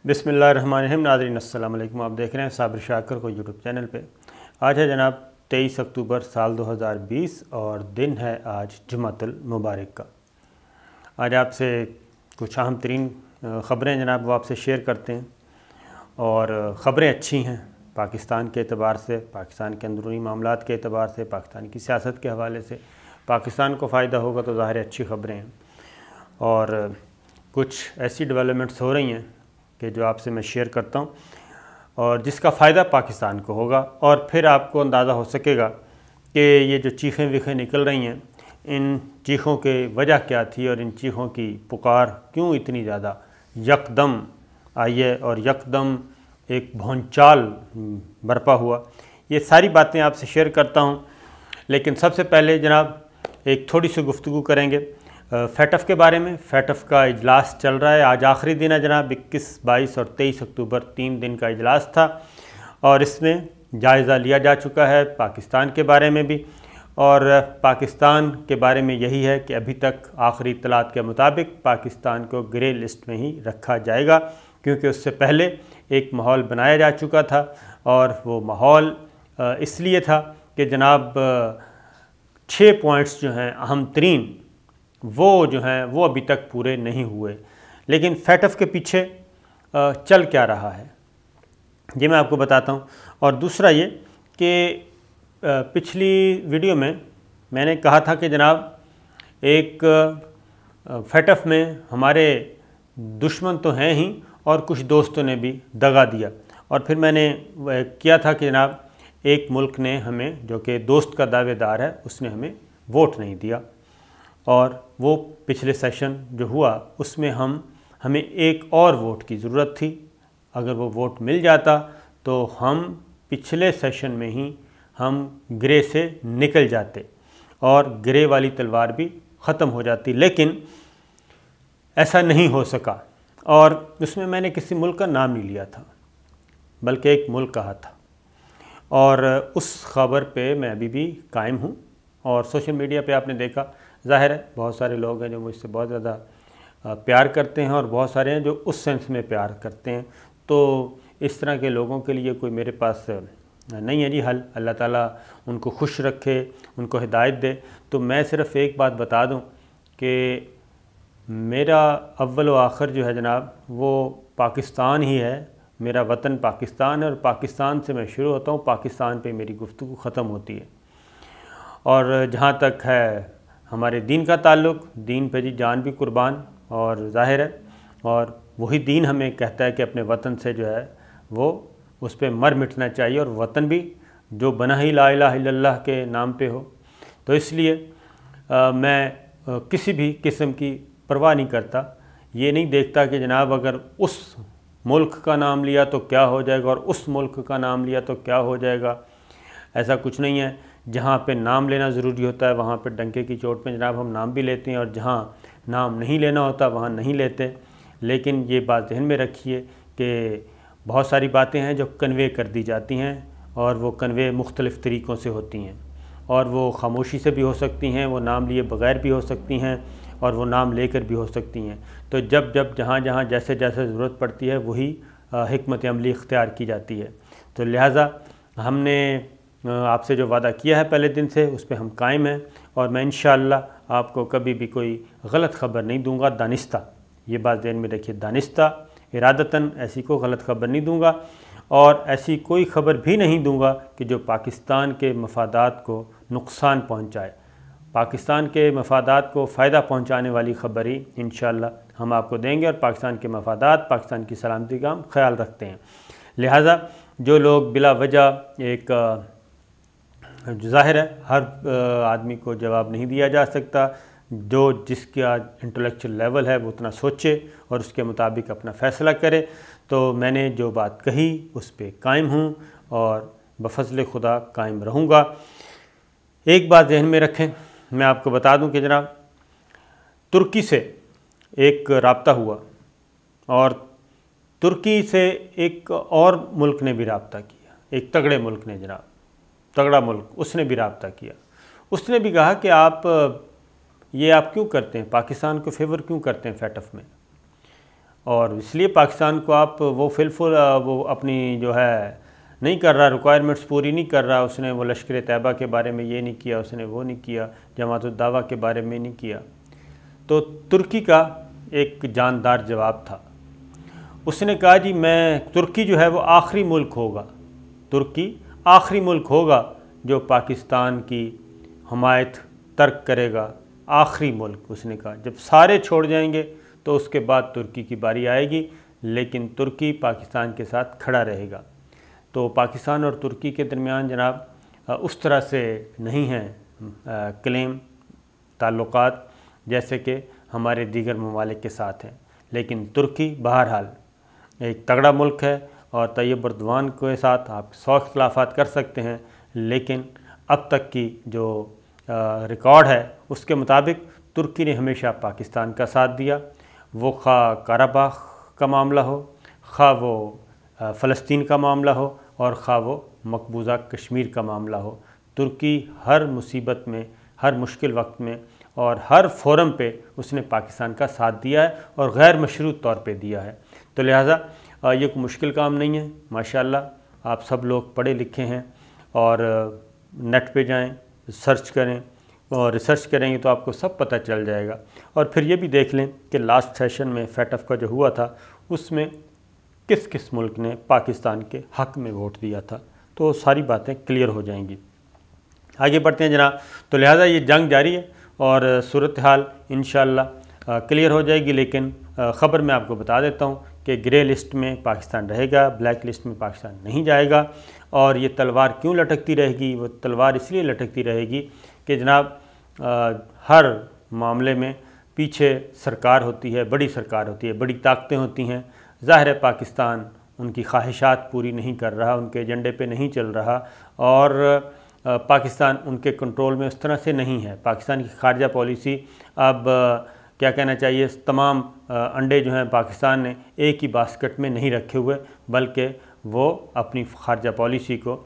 بسم اللہ الرحمن الرحیم۔ ناظرین السلام علیکم، آپ دیکھ رہے ہیں صابر شاکر کو یوٹیوب چینل پہ۔ آج ہے جناب 23 اکتوبر سال 2020 اور دن ہے آج جمعۃ المبارک کا۔ آج آپ سے کچھ اہم ترین خبریں جناب وہ آپ سے شیئر کرتے ہیں، اور خبریں اچھی ہیں پاکستان کے اعتبار سے، پاکستان کے اندرونی معاملات کے اعتبار سے، پاکستان کی سیاست کے حوالے سے۔ پاکستان کو فائدہ ہوگا تو ظاہر اچھی خبریں ہیں، اور کچھ ایسی ڈیولپمنٹس ہو رہی ہیں کہ جو آپ سے میں شیئر کرتا ہوں، اور جس کا فائدہ پاکستان کو ہوگا، اور پھر آپ کو اندازہ ہو سکے گا کہ یہ جو چیخیں ویخیں نکل رہی ہیں، ان چیخوں کے وجہ کیا تھی، اور ان چیخوں کی پکار کیوں اتنی زیادہ یکدم آئی ہے اور یکدم ایک بھونچال برپا ہوا۔ یہ ساری باتیں آپ سے شیئر کرتا ہوں، لیکن سب سے پہلے جناب ایک تھوڑی سی گفتگو کریں گے فیٹف کے بارے میں۔ فیٹف کا اجلاس چل رہا ہے، آج آخری دن ہے جناب، 21، 22 اور 23 اکتوبر 3 دن کا اجلاس تھا، اور اس میں جائزہ لیا جا چکا ہے پاکستان کے بارے میں بھی، اور پاکستان کے بارے میں یہی ہے کہ ابھی تک آخری اطلاعات کے مطابق پاکستان کو گرے لسٹ میں ہی رکھا جائے گا، کیونکہ اس سے پہلے ایک ماحول بنایا جا چکا تھا، اور وہ ماحول اس لیے تھا کہ جناب 6 پوائنٹس جو ہیں اہم ترین وہ جو ہیں وہ ابھی تک پورے نہیں ہوئے۔ لیکن فیٹف کے پیچھے چل کیا رہا ہے یہ میں آپ کو بتاتا ہوں، اور دوسرا یہ کہ پچھلی ویڈیو میں میں نے کہا تھا کہ جناب ایک فیٹف میں ہمارے دشمن تو ہیں ہی، اور کچھ دوستوں نے بھی دغا دیا، اور پھر میں نے کیا تھا کہ جناب ایک ملک نے ہمیں، جو کہ دوست کا دعوے دار ہے، اس نے ہمیں ووٹ نہیں دیا، اور وہ پچھلے سیشن جو ہوا اس میں ہمیں ایک اور ووٹ کی ضرورت تھی۔ اگر وہ ووٹ مل جاتا تو ہم پچھلے سیشن میں ہی ہم گرے سے نکل جاتے، اور گرے والی تلوار بھی ختم ہو جاتی، لیکن ایسا نہیں ہو سکا، اور اس میں نے کسی ملک کا نام نہیں لیا تھا، بلکہ ایک ملک کہا تھا، اور اس خبر پہ میں ابھی بھی قائم ہوں۔ اور سوشل میڈیا پہ آپ نے دیکھا، ظاہر ہے بہت سارے لوگ ہیں جو مجھ سے بہت زیادہ پیار کرتے ہیں، اور بہت سارے ہیں جو اس سینس میں پیار کرتے ہیں، تو اس طرح کے لوگوں کے لیے کوئی میرے پاس نہیں ہے جی حل۔ اللہ تعالیٰ ان کو خوش رکھے، ان کو ہدایت دے۔ تو میں صرف ایک بات بتا دوں کہ میرا اول و آخر جو ہے جناب وہ پاکستان ہی ہے، میرا وطن پاکستان ہے، اور پاکستان سے میں شروع ہوتا ہوں، پاکستان پہ میری گفتگو ختم ہوتی ہے۔ اور جہاں تک ہے ہمارے دین کا تعلق، دین پہ جی جان بھی قربان، اور ظاہر ہے، اور وہی دین ہمیں کہتا ہے کہ اپنے وطن سے جو ہے وہ اس پہ مر مٹنا چاہیے، اور وطن بھی جو بنا ہی لا الہ الا اللہ کے نام پہ ہو۔ تو اس لیے میں کسی بھی قسم کی پرواہ نہیں کرتا، یہ نہیں دیکھتا کہ جناب اگر اس ملک کا نام لیا تو کیا ہو جائے گا، اور اس ملک کا نام لیا تو کیا ہو جائے گا۔ ایسا کچھ نہیں ہے۔ جہاں پہ نام لینا ضروری ہوتا ہے وہاں پہ ڈنکے کی چوٹ پہ جناب ہم نام بھی لیتے ہیں، اور جہاں نام نہیں لینا ہوتا وہاں نہیں لیتے۔ لیکن یہ بات ذہن میں رکھیے کہ بہت ساری باتیں ہیں جو کنوے کر دی جاتی ہیں، اور وہ کنوے مختلف طریقوں سے ہوتی ہیں، اور وہ خاموشی سے بھی ہو سکتی ہیں، وہ نام لیے بغیر بھی ہو سکتی ہیں، اور وہ نام لے کر بھی ہو سکتی ہیں۔ تو جب جہاں جیسے ضرورت پڑتی ہے وہی حکمت عملی اختیار کی جاتی ہے۔ تو لہٰذا ہم نے آپ سے جو وعدہ کیا ہے پہلے دن سے اس پہ ہم قائم ہیں، اور میں انشاءاللہ آپ کو کبھی بھی کوئی غلط خبر نہیں دوں گا دانستہ۔ یہ بات ذہن میں رکھیے، دانستہ ارادتاً ایسی کوئی غلط خبر نہیں دوں گا، اور ایسی کوئی خبر بھی نہیں دوں گا کہ جو پاکستان کے مفادات کو نقصان پہنچائے۔ پاکستان کے مفادات کو فائدہ پہنچانے والی خبر ہی انشاءاللہ ہم آپ کو دیں گے، اور پاکستان کے مفادات، پاکستان کی سلامتی کا ہم خیال رکھتے ہیں۔ لہٰذا جو لوگ بلا وجہ ایک ظاہر ہے ہر آدمی کو جواب نہیں دیا جا سکتا، جو جس کا انٹلیکچل لیول ہے وہ اتنا سوچے اور اس کے مطابق اپنا فیصلہ کرے۔ تو میں نے جو بات کہی اس پہ قائم ہوں، اور بفضل خدا قائم رہوں گا۔ ایک بات ذہن میں رکھیں، میں آپ کو بتا دوں کہ جناب ترکی سے ایک رابطہ ہوا، اور ترکی سے ایک اور ملک نے بھی رابطہ کیا، ایک تگڑے ملک نے جناب، تگڑا ملک، اس نے بھی رابطہ کیا۔ اس نے بھی کہا کہ آپ کیوں کرتے ہیں، پاکستان کو فیور کیوں کرتے ہیں فیٹف میں؟ اور اس لیے پاکستان کو آپ وہ وہ اپنی جو ہے نہیں کر رہا، ریکوائرمنٹس پوری نہیں کر رہا، اس نے وہ لشکر طیبہ کے بارے میں یہ نہیں کیا، اس نے وہ نہیں کیا، جماعت الدعوہ کے بارے میں نہیں کیا۔ تو ترکی کا ایک جاندار جواب تھا، اس نے کہا جی ترکی جو ہے وہ آخری ملک ہوگا، ترکی آخری ملک ہوگا جو پاکستان کی حمایت ترک کرے گا، آخری ملک۔ اس نے کہا جب سارے چھوڑ جائیں گے تو اس کے بعد ترکی کی باری آئے گی، لیکن ترکی پاکستان کے ساتھ کھڑا رہے گا۔ تو پاکستان اور ترکی کے درمیان جناب اس طرح سے نہیں ہیں کلیم تعلقات جیسے کہ ہمارے دیگر ممالک کے ساتھ ہیں، لیکن ترکی بہرحال ایک تگڑا ملک ہے، اور طیب اردوان کے ساتھ آپ 100 اختلافات کر سکتے ہیں، لیکن اب تک کی جو ریکارڈ ہے اس کے مطابق ترکی نے ہمیشہ پاکستان کا ساتھ دیا، وہ خواہ قراباغ کا معاملہ ہو، خواہ وہ فلسطین کا معاملہ ہو، اور خواہ وہ مقبوضہ کشمیر کا معاملہ ہو۔ ترکی ہر مصیبت میں، ہر مشکل وقت میں اور ہر فورم پہ اس نے پاکستان کا ساتھ دیا ہے، اور غیر مشروط طور پہ دیا ہے۔ تو لہٰذا یہ کوئی مشکل کام نہیں ہے، ماشاءاللہ آپ سب لوگ پڑھے لکھے ہیں، اور نیٹ پہ جائیں، سرچ کریں، اور ریسرچ کریں گے تو آپ کو سب پتہ چل جائے گا۔ اور پھر یہ بھی دیکھ لیں کہ لاسٹ سیشن میں FATF کا جو ہوا تھا اس میں کس کس ملک نے پاکستان کے حق میں ووٹ دیا تھا، تو ساری باتیں کلیئر ہو جائیں گی۔ آگے بڑھتے ہیں جناب۔ تو لہٰذا یہ جنگ جاری ہے، اور صورتحال انشاءاللہ کلیئر ہو جائے گی، لیکن خبر میں آپ کو بتا دیتا ہوں کہ گرے لسٹ میں پاکستان رہے گا، بلیک لسٹ میں پاکستان نہیں جائے گا۔ اور یہ تلوار کیوں لٹکتی رہے گی؟ وہ تلوار اس لیے لٹکتی رہے گی کہ جناب ہر معاملے میں پیچھے سرکار ہوتی ہے، بڑی سرکار ہوتی ہے، بڑی طاقتیں ہوتی ہیں۔ ظاہر ہے پاکستان ان کی خواہشات پوری نہیں کر رہا، ان کے ایجنڈے پہ نہیں چل رہا، اور پاکستان ان کے کنٹرول میں اس طرح سے نہیں ہے۔ پاکستان کی خارجہ پالیسی اب کیا کہنا چاہیے، تمام انڈے جو ہیں پاکستان نے ایک ہی باسکٹ میں نہیں رکھے ہوئے، بلکہ وہ اپنی خارجہ پالیسی کو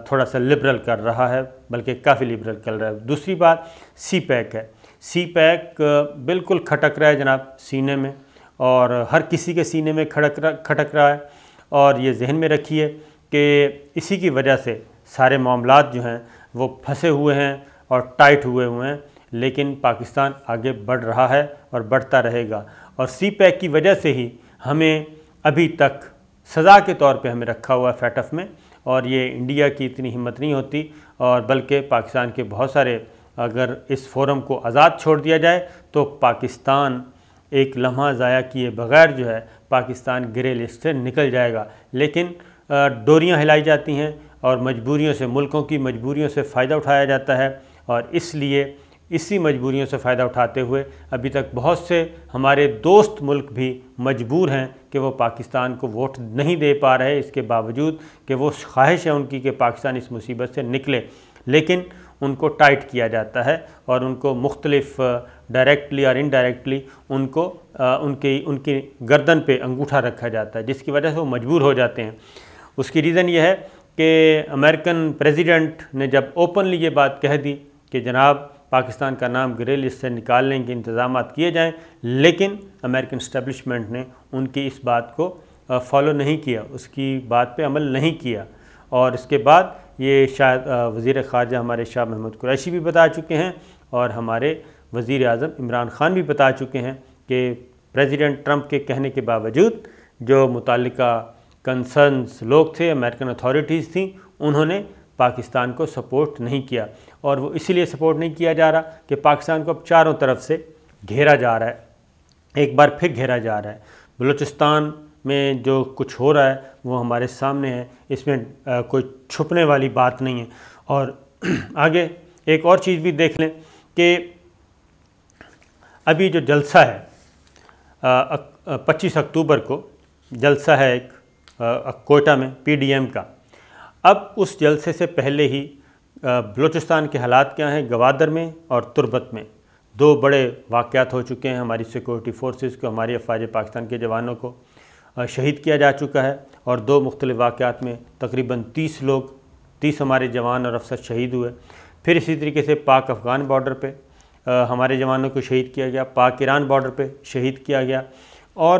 تھوڑا سا لبرل کر رہا ہے، بلکہ کافی لبرل کر رہا ہے۔ دوسری بات سی پیک ہے، سی پیک بالکل کھٹک رہا ہے جناب سینے میں، اور ہر کسی کے سینے میں کھٹک رہا ہے، اور یہ ذہن میں رکھیے کہ اسی کی وجہ سے سارے معاملات جو ہیں وہ پھنسے ہوئے ہیں اور ٹائٹ ہوئے ہیں، لیکن پاکستان آگے بڑھ رہا ہے اور بڑھتا رہے گا۔ اور سی پیک کی وجہ سے ہی ہمیں ابھی تک سزا کے طور پہ ہمیں رکھا ہوا ہے FATF میں، اور یہ انڈیا کی اتنی ہمت نہیں ہوتی، اور بلکہ پاکستان کے بہت سارے، اگر اس فورم کو آزاد چھوڑ دیا جائے تو پاکستان ایک لمحہ ضائع کیے بغیر جو ہے پاکستان گرے لسٹ سے نکل جائے گا، لیکن ڈوریاں ہلائی جاتی ہیں، اور مجبوریوں سے، ملکوں کی مجبوریوں سے فائدہ اٹھایا جاتا ہے، اور اس لیے اسی مجبوریوں سے فائدہ اٹھاتے ہوئے ابھی تک بہت سے ہمارے دوست ملک بھی مجبور ہیں کہ وہ پاکستان کو ووٹ نہیں دے پا رہے، اس کے باوجود کہ وہ خواہش ہے ان کی کہ پاکستان اس مصیبت سے نکلے، لیکن ان کو ٹائٹ کیا جاتا ہے، اور ان کو مختلف ڈائریکٹلی اور انڈائریکٹلی ان کی گردن پہ انگوٹھا رکھا جاتا ہے، جس کی وجہ سے وہ مجبور ہو جاتے ہیں۔ اس کی ریزن یہ ہے کہ امریکن پریزیڈنٹ نے جب اوپنلی یہ بات کہہ دی کہ جناب پاکستان کا نام گرے لسٹ سے نکالنے کے انتظامات کیے جائیں، لیکن امریکن اسٹیبلشمنٹ نے ان کی اس بات کو فالو نہیں کیا، اس کی بات پہ عمل نہیں کیا، اور اس کے بعد یہ شاید وزیر خارجہ ہمارے شاہ محمود قریشی بھی بتا چکے ہیں، اور ہمارے وزیر اعظم عمران خان بھی بتا چکے ہیں کہ پریزیڈنٹ ٹرمپ کے کہنے کے باوجود جو متعلقہ کنسرنز لوگ تھے، امریکن اتھارٹیز تھیں، انہوں نے پاکستان کو سپورٹ نہیں کیا، اور وہ اسی لیے سپورٹ نہیں کیا جا رہا کہ پاکستان کو اب چاروں طرف سے گھیرا جا رہا ہے، ایک بار پھر گھیرا جا رہا ہے۔ بلوچستان میں جو کچھ ہو رہا ہے وہ ہمارے سامنے ہے، اس میں کوئی چھپنے والی بات نہیں ہے۔ اور آگے ایک اور چیز بھی دیکھ لیں کہ ابھی جو جلسہ ہے 25 اکتوبر کو جلسہ ہے ایک کوئٹہ میں PDM کا، اب اس جلسے سے پہلے ہی بلوچستان کے حالات کیا ہیں، گوادر میں اور تربت میں دو بڑے واقعات ہو چکے ہیں، ہماری سیکورٹی فورسز کو، ہماری افواج پاکستان کے جوانوں کو شہید کیا جا چکا ہے، اور دو مختلف واقعات میں تقریباً 30 ہمارے جوان اور افسر شہید ہوئے۔ پھر اسی طریقے سے پاک افغان بارڈر پہ ہمارے جوانوں کو شہید کیا گیا، پاک ایران بارڈر پہ شہید کیا گیا، اور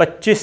25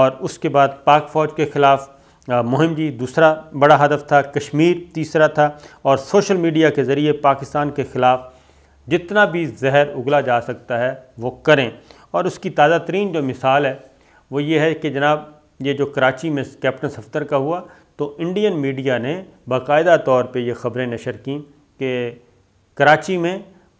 اور اس کے بعد پاک فوج کے خلاف مہم جی دوسرا بڑا ہدف تھا، کشمیر تیسرا تھا، اور سوشل میڈیا کے ذریعے پاکستان کے خلاف جتنا بھی زہر اگلا جا سکتا ہے وہ کریں۔ اور اس کی تازہ ترین جو مثال ہے وہ یہ ہے کہ جناب یہ جو کراچی میں کیپٹن صفدر کا ہوا تو انڈین میڈیا نے باقاعدہ طور پہ یہ خبریں نشر کیں کہ کراچی میں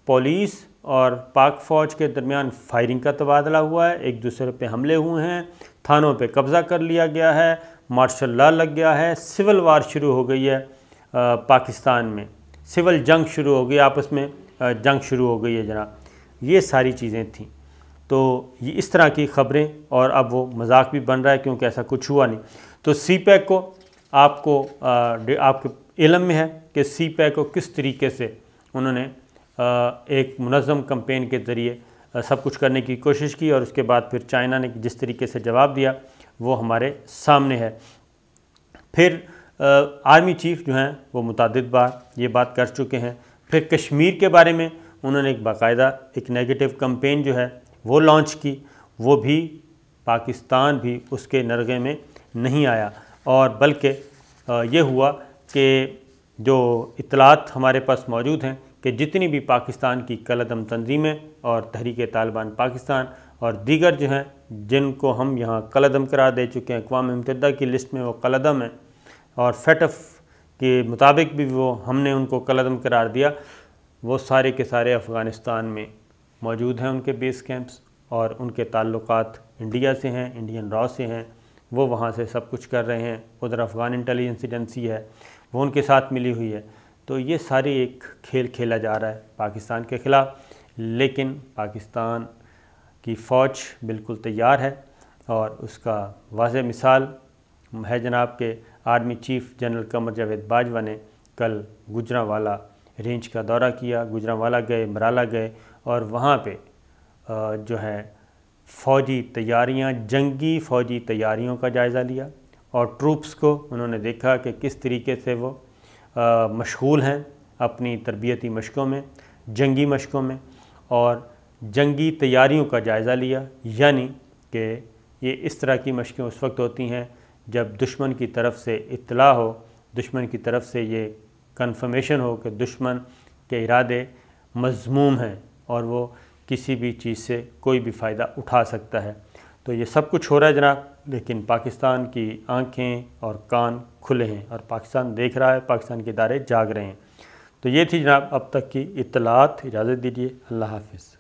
پولیس اور پاک فوج کے درمیان فائرنگ کا تبادلہ ہوا ہے، ایک دوسرے پہ حملے ہوئے ہیں، تھانوں پہ قبضہ کر لیا گیا ہے، مارشل لا لگ گیا ہے، سول وار شروع ہو گئی ہے پاکستان میں، سول جنگ شروع ہو گئی، آپس میں جنگ شروع ہو گئی ہے جناب۔ یہ ساری چیزیں تھیں، تو یہ اس طرح کی خبریں، اور اب وہ مذاق بھی بن رہا ہے کیونکہ ایسا کچھ ہوا نہیں۔ تو سی پیک کو آپ کے علم میں ہے کہ سی پیک کو کس طریقے سے انہوں نے ایک منظم کمپین کے ذریعے سب کچھ کرنے کی کوشش کی، اور اس کے بعد پھر چائنا نے جس طریقے سے جواب دیا وہ ہمارے سامنے ہے۔ پھر آرمی چیف جو ہیں وہ متعدد بار یہ بات کر چکے ہیں۔ پھر کشمیر کے بارے میں انہوں نے ایک باقاعدہ ایک نیگیٹو کمپین جو ہے وہ لانچ کی، وہ بھی پاکستان بھی اس کے نرغے میں نہیں آیا، اور بلکہ یہ ہوا کہ جو اطلاعات ہمارے پاس موجود ہیں کہ جتنی بھی پاکستان کی کالعدم تنظیمیں اور تحریک طالبان پاکستان اور دیگر جو ہیں جن کو ہم یہاں کالعدم قرار دے چکے ہیں، اقوام متحدہ کی لسٹ میں وہ کالعدم ہیں، اور فیٹف کے مطابق بھی وہ ہم نے ان کو کالعدم قرار دیا، وہ سارے کے سارے افغانستان میں موجود ہیں، ان کے بیس کیمپس، اور ان کے تعلقات انڈیا سے ہیں، انڈین را سے ہیں، وہ وہاں سے سب کچھ کر رہے ہیں، ادھر افغان انٹیلیجنس ایجنسی ہے وہ ان کے ساتھ ملی ہوئی ہے۔ تو یہ ساری ایک کھیل کھیلا جا رہا ہے پاکستان کے خلاف، لیکن پاکستان کی فوج بالکل تیار ہے، اور اس کا واضح مثال ہے جناب کہ army chief general Qamar Javed Bajwa نے کل گوجرانوالا رینج کا دورہ کیا، گوجرانوالا گئے، مرالہ گئے، اور وہاں پہ جو ہے فوجی تیاریاں، جنگی فوجی تیاریوں کا جائزہ لیا، اور ٹروپس کو انہوں نے دیکھا کہ کس طریقے سے وہ مشغول ہیں اپنی تربیتی مشقوں میں، جنگی مشقوں میں، اور جنگی تیاریوں کا جائزہ لیا۔ یعنی کہ یہ اس طرح کی مشقیں اس وقت ہوتی ہیں جب دشمن کی طرف سے اطلاع ہو، دشمن کی طرف سے یہ کنفرمیشن ہو کہ دشمن کے ارادے مذموم ہیں اور وہ کسی بھی چیز سے کوئی بھی فائدہ اٹھا سکتا ہے۔ تو یہ سب کچھ ہو رہا ہے جناب، لیکن پاکستان کی آنکھیں اور کان کھلے ہیں، اور پاکستان دیکھ رہا ہے، پاکستان کے ادارے جاگ رہے ہیں۔ تو یہ تھی جناب اب تک کی اطلاعات۔ اجازت دیجیے، اللہ حافظ۔